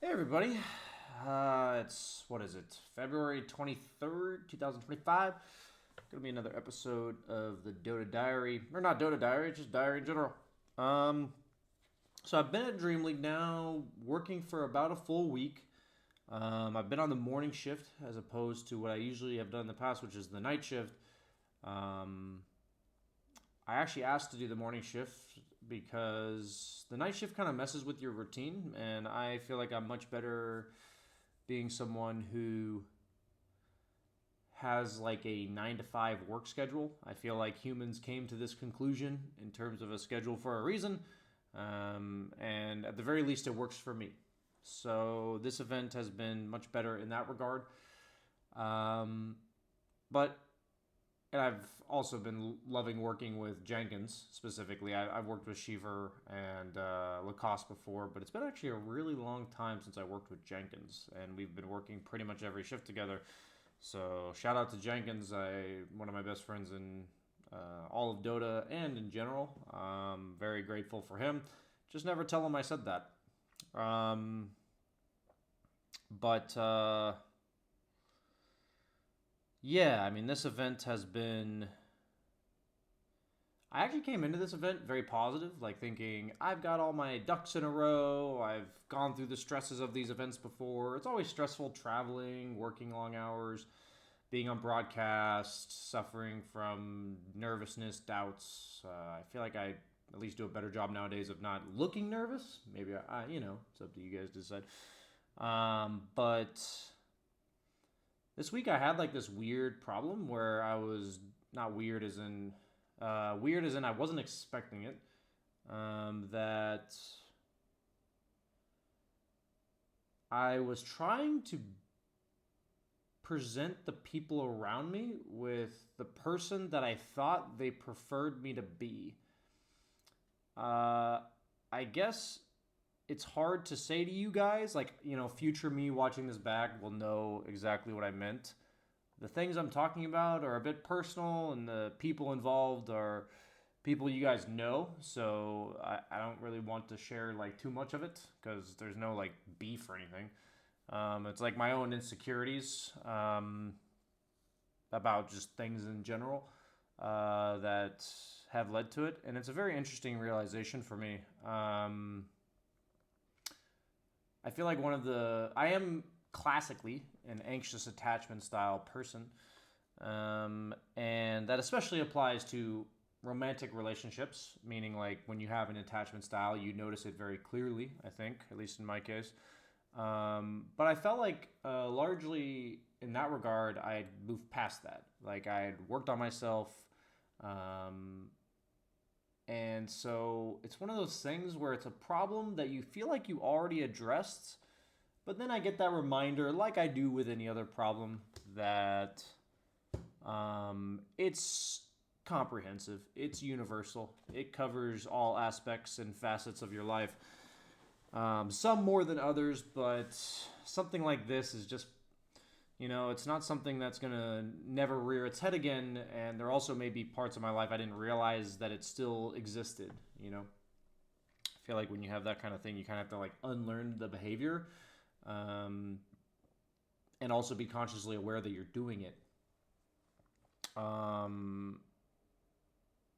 Hey everybody, it's what is it? February 23rd, 2025. Gonna be another episode of the Dota Diary, or not Dota Diary, just Diary in general. Um, so I've been at Dream League now, working for about a full week. I've been on the morning shift as opposed to what I usually have done in the past, which is the night shift. Um, I actually asked to do the morning shift because the night shift kind of messes with your routine, and I feel like I'm much better being someone who has like a 9 to 5 work schedule. I feel like humans came to this conclusion in terms of a schedule for a reason, and at the very least, it works for me. So this event has been much better in that regard. Um, but and I've also been loving working with Jenkins specifically. I've worked with Shiver and Lacoste before, but it's been actually a really long time since I worked with Jenkins, and we've been working pretty much every shift together. So shout out to Jenkins, one of my best friends in all of Dota and in general. Very grateful for him. Just never tell him I said that. Um, but yeah, I mean, this event has been. I actually came into this event very positive, like thinking I've got all my ducks in a row. I've gone through the stresses of these events before. It's always stressful traveling, working long hours, being on broadcast, suffering from nervousness, doubts. I feel like I at least do a better job nowadays of not looking nervous. Maybe it's up to you guys to decide. But this week I had like this weird problem where I was not weird as in I wasn't expecting it. That I was trying to present the people around me with the person that I thought they preferred me to be. Uh, I guess it's hard to say to you guys. Like, future me watching this back will know exactly what I meant. The things I'm talking about are a bit personal, and the people involved are people you guys know. So I don't really want to share like too much of it because there's no like beef or anything. It's like my own insecurities about just things in general that have led to it, and it's a very interesting realization for me. I feel like I am classically an anxious attachment style person, and that especially applies to romantic relationships, meaning like when you have an attachment style, you notice it very clearly, I think, at least in my case. But I felt like largely in that regard, I had moved past that. Like I had worked on myself. Um, and so it's one of those things where it's a problem that you feel like you already addressed, but then I get that reminder, like I do with any other problem, that it's comprehensive, it's universal, it covers all aspects and facets of your life. Some more than others, but something like this is just, it's not something that's going to never rear its head again. And there also may be parts of my life I didn't realize that it still existed, I feel like when you have that kind of thing, you kind of have to like unlearn the behavior, um, and also be consciously aware that you're doing it, um,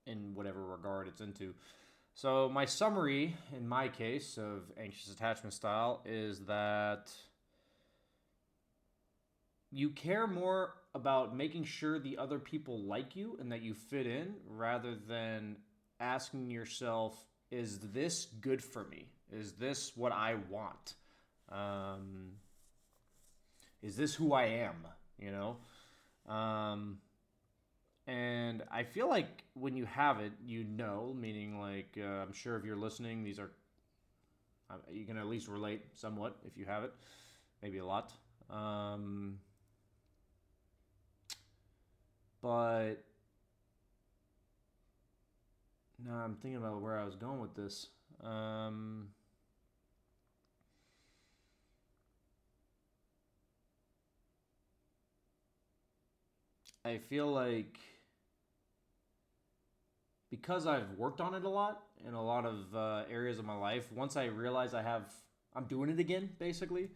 in whatever regard it's into. So, my summary in my case of anxious attachment style is that you care more about making sure the other people like you and that you fit in rather than asking yourself, is this good for me? Is this what I want? Um, is this who I am? You know? Um, and I feel like when you have it, meaning like, I'm sure if you're listening, you can at least relate somewhat if you have it, maybe a lot. Um, but no, I'm thinking about where I was going with this. Um, I feel like because I've worked on it a lot in a lot of areas of my life, once I realize I have I'm doing it again, basically.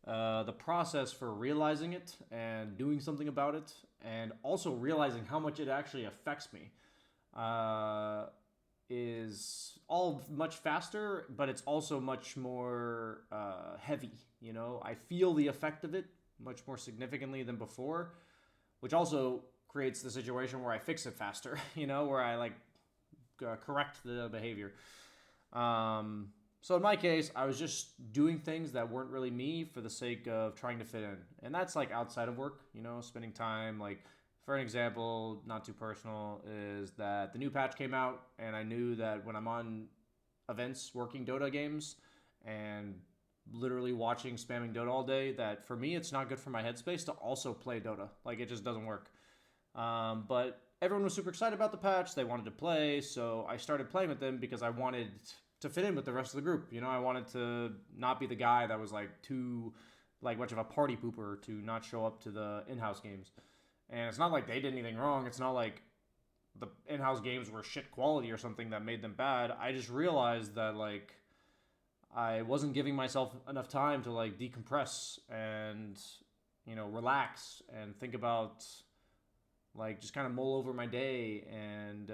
The process for realizing it and doing something about it, and also realizing how much it actually affects me, uh, is all much faster, but it's also much more heavy. You know, I feel the effect of it much more significantly than before, which also creates the situation where I fix it faster. You know, where I like correct the behavior. So in my case, I was just doing things that weren't really me for the sake of trying to fit in, and that's like outside of work. You know, spending time like. For an example, not too personal, is that the new patch came out, and I knew that when I'm on events working Dota games and literally watching spamming Dota all day, that for me it's not good for my headspace to also play Dota. Like it just doesn't work. But everyone was super excited about the patch. They wanted to play, so I started playing with them because I wanted to fit in with the rest of the group. You know, I wanted to not be the guy that was like too like much of a party pooper to not show up to the in-house games. And it's not like they did anything wrong. It's not like the in-house games were shit quality or something that made them bad. I just realized that like I wasn't giving myself enough time to like decompress and relax and think about like just kind of mull over my day, and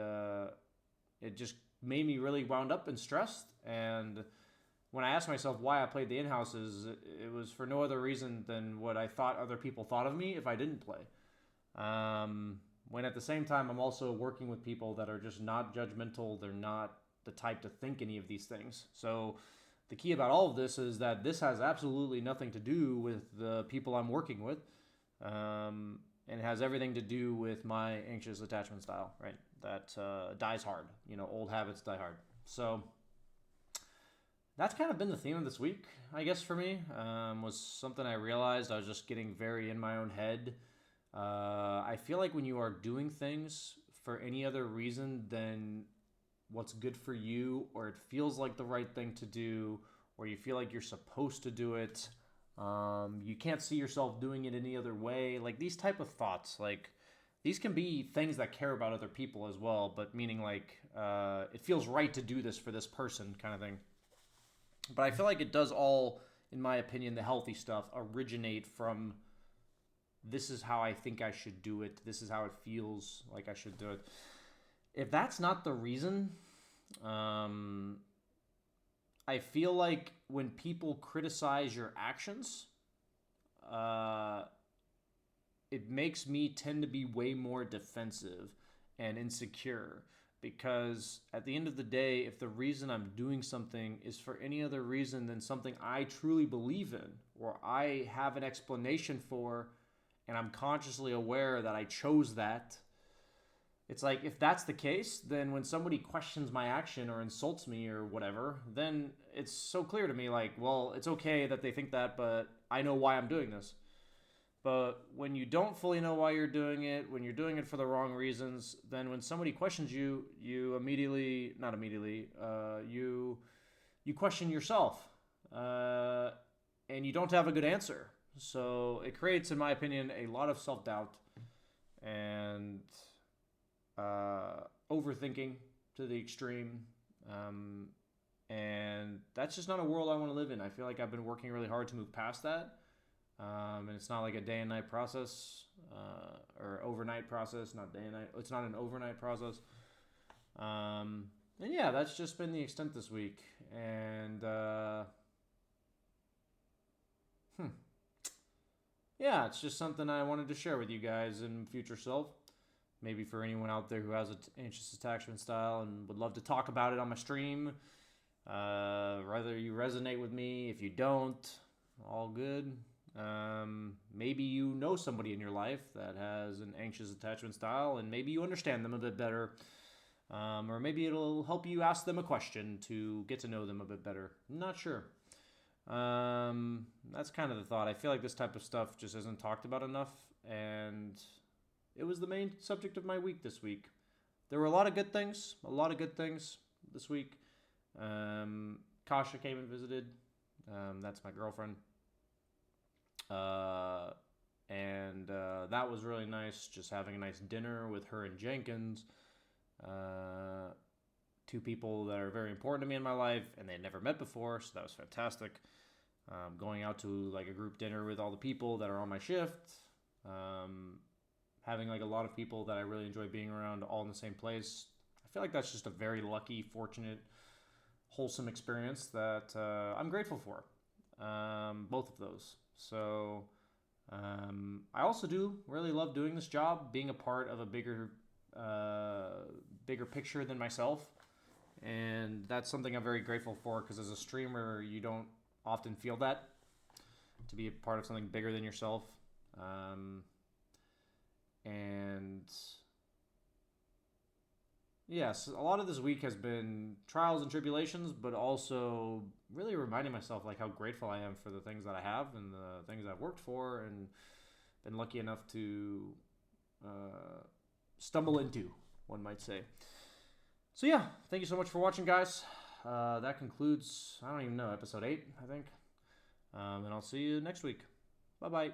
it just made me really wound up and stressed. And when I asked myself why I played the in-houses, it was for no other reason than what I thought other people thought of me if I didn't play. When at the same time, I'm also working with people that are just not judgmental. They're not the type to think any of these things. So the key about all of this is that this has absolutely nothing to do with the people I'm working with. And it has everything to do with my anxious attachment style, right? That dies hard. Old habits die hard. So that's kind of been the theme of this week, I guess, for me. Was something I realized I was just getting very in my own head. I feel like when you are doing things for any other reason than what's good for you, or it feels like the right thing to do, or you feel like you're supposed to do it, you can't see yourself doing it any other way. Like these type of thoughts, like these can be things that care about other people as well, but meaning like it feels right to do this for this person kind of thing. But I feel like it does all, in my opinion, the healthy stuff originate from this is how I think I should do it. This is how it feels like I should do it. If that's not the reason, I feel like when people criticize your actions, uh, it makes me tend to be way more defensive and insecure, because at the end of the day, if the reason I'm doing something is for any other reason than something I truly believe in or I have an explanation for, and I'm consciously aware that I chose that, it's like if that's the case, then when somebody questions my action or insults me or whatever, then it's so clear to me like, well, it's okay that they think that, but I know why I'm doing this. But when you don't fully know why you're doing it, when you're doing it for the wrong reasons, then when somebody questions you, you immediately, not immediately, you question yourself, and you don't have a good answer. So it creates, in my opinion, a lot of self doubt and overthinking to the extreme. And that's just not a world I want to live in. I feel like I've been working really hard to move past that. And it's not like a day and night process, or overnight process, not day and night. It's not an overnight process. And yeah, that's just been the extent this week. And yeah, it's just something I wanted to share with you guys in future self. Maybe for anyone out there who has an anxious attachment style and would love to talk about it on my stream. Whether you resonate with me, if you don't, all good. Maybe you know somebody in your life that has an anxious attachment style, and maybe you understand them a bit better. Or maybe it'll help you ask them a question to get to know them a bit better. I'm not sure. That's kind of the thought. I feel like this type of stuff just isn't talked about enough, and it was the main subject of my week this week. There were a lot of good things this week. Kasha came and visited. That's my girlfriend. And that was really nice, just having a nice dinner with her and Jenkins. Two people that are very important to me in my life, and they had never met before, so that was fantastic. going out to like a group dinner with all the people that are on my shift, having like a lot of people that I really enjoy being around all in the same place. I feel like that's just a very lucky, fortunate, wholesome experience that I'm grateful for. Both of those. So I also do really love doing this job, being a part of a bigger picture than myself, and that's something I'm very grateful for because as a streamer, you don't often feel that to be a part of something bigger than yourself. Um, and yes, a lot of this week has been trials and tribulations, but also really reminding myself like how grateful I am for the things that I have and the things I've worked for and been lucky enough to uh, stumble into, one might say. So yeah, thank you so much for watching, guys. That concludes, I don't even know, episode 8, I think. And I'll see you next week. Bye bye.